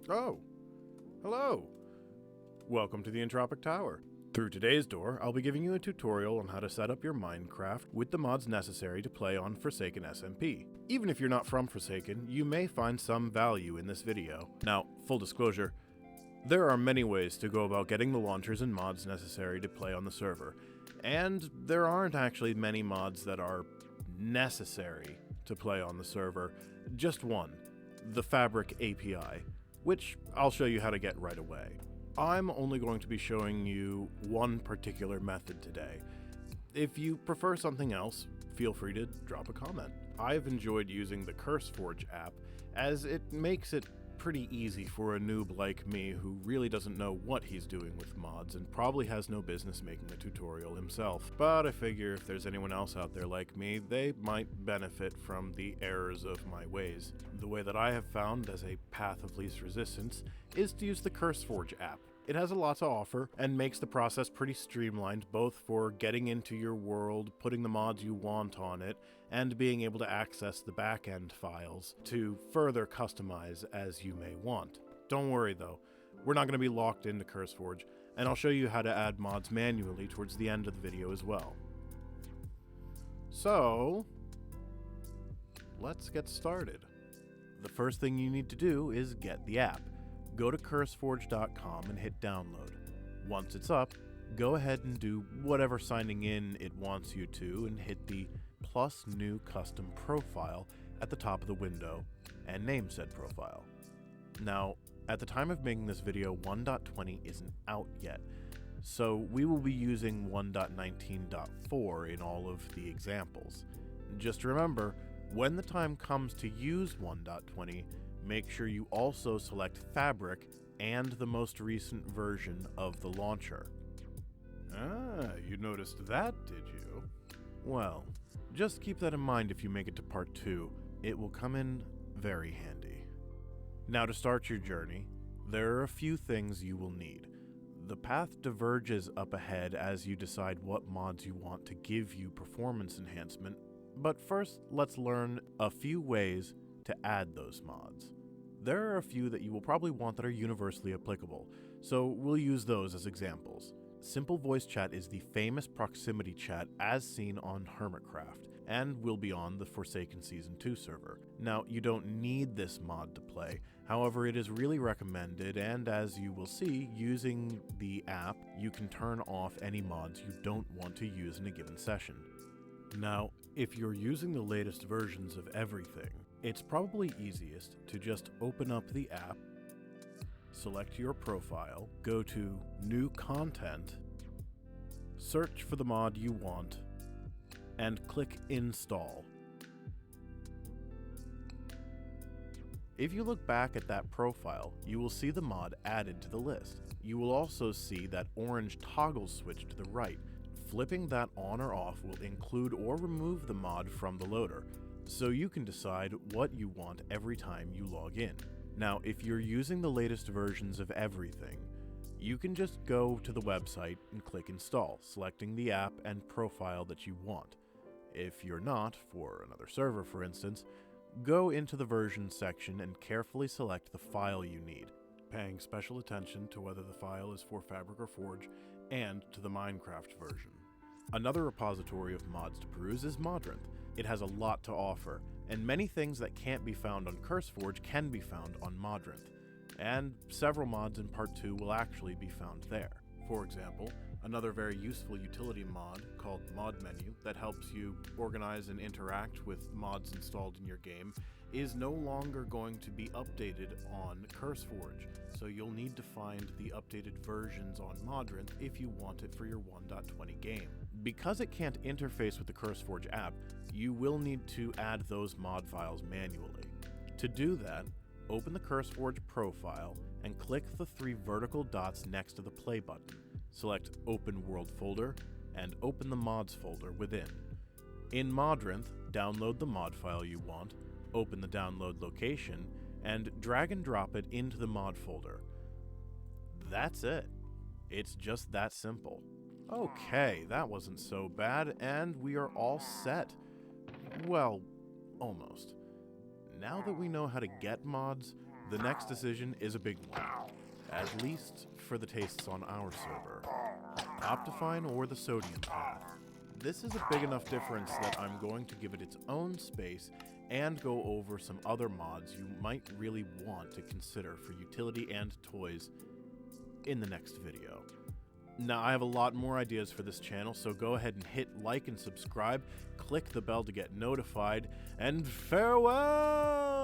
Oh, hello. Welcome to the Entropic Tower. Through today's door, I'll be giving you a tutorial on how to set up your Minecraft with the mods necessary to play on Forsaken SMP. Even if you're not from Forsaken, you may find some value in this video. Now, full disclosure, there are many ways to go about getting the launchers and mods necessary to play on the server, and there aren't actually many mods that are necessary to play on the server. Just one, the Fabric API, which I'll show you how to get right away. I'm only going to be showing you one particular method today. If you prefer something else, feel free to drop a comment. I've enjoyed using the CurseForge app as it makes it pretty easy for a noob like me who really doesn't know what he's doing with mods and probably has no business making a tutorial himself. But I figure if there's anyone else out there like me, they might benefit from the errors of my ways. The way that I have found as a path of least resistance is to use the CurseForge app. It has a lot to offer and makes the process pretty streamlined, both for getting into your world, putting the mods you want on it, and being able to access the backend files to further customize as you may want. Don't worry though, we're not going to be locked into CurseForge, and I'll show you how to add mods manually towards the end of the video as well. So, let's get started. The first thing you need to do is get the app. Go to curseforge.com and hit download. Once it's up, go ahead and do whatever signing in it wants you to and hit the plus new custom profile at the top of the window and name said profile. Now, at the time of making this video, 1.20 isn't out yet, so we will be using 1.19.4 in all of the examples. Just remember, when the time comes to use 1.20, make sure you also select Fabric and the most recent version of the launcher. Ah, you noticed that, did you? Well, just keep that in mind if you make it to part 2. It will come in very handy. Now to start your journey, there are a few things you will need. The path diverges up ahead as you decide what mods you want to give you performance enhancement, but first let's learn a few ways to add those mods. There are a few that you will probably want that are universally applicable, so we'll use those as examples. Simple voice chat is the famous proximity chat as seen on Hermitcraft, and will be on the Forsaken Season 2 server. Now, you don't need this mod to play, however it is really recommended, and as you will see, using the app, you can turn off any mods you don't want to use in a given session. Now, if you're using the latest versions of everything, it's probably easiest to just open up the app, select your profile, go to New Content, search for the mod you want, and click Install. If you look back at that profile, you will see the mod added to the list. You will also see that orange toggle switch to the right. Flipping that on or off will include or remove the mod from the loader, so you can decide what you want every time you log in. Now, if you're using the latest versions of everything, you can just go to the website and click Install, selecting the app and profile that you want. If you're not, for another server for instance, go into the version section and carefully select the file you need, paying special attention to whether the file is for Fabric or Forge, and to the Minecraft version. Another repository of mods to peruse is Modrinth. It has a lot to offer, and many things that can't be found on CurseForge can be found on Modrinth, and several mods in Part 2 will actually be found there. For example, another very useful utility mod called Mod Menu that helps you organize and interact with mods installed in your game is no longer going to be updated on CurseForge, so you'll need to find the updated versions on Modrinth if you want it for your 1.20 game. Because it can't interface with the CurseForge app, you will need to add those mod files manually. To do that, open the CurseForge profile and click the 3 vertical dots next to the play button. Select Open World Folder and open the mods folder within. In Modrinth, download the mod file you want, open the download location, and drag and drop it into the mod folder. That's it. It's just that simple. Okay, that wasn't so bad, and we are all set. Well, almost. Now that we know how to get mods, The next decision is a big one, at least for the tastes on our server. Optifine or the sodium path. This is a big enough difference that I'm going to give it its own space and go over some other mods you might really want to consider for utility and toys in the next video. Now, I have a lot more ideas for this channel, so go ahead and hit like and subscribe, click the bell to get notified, and farewell!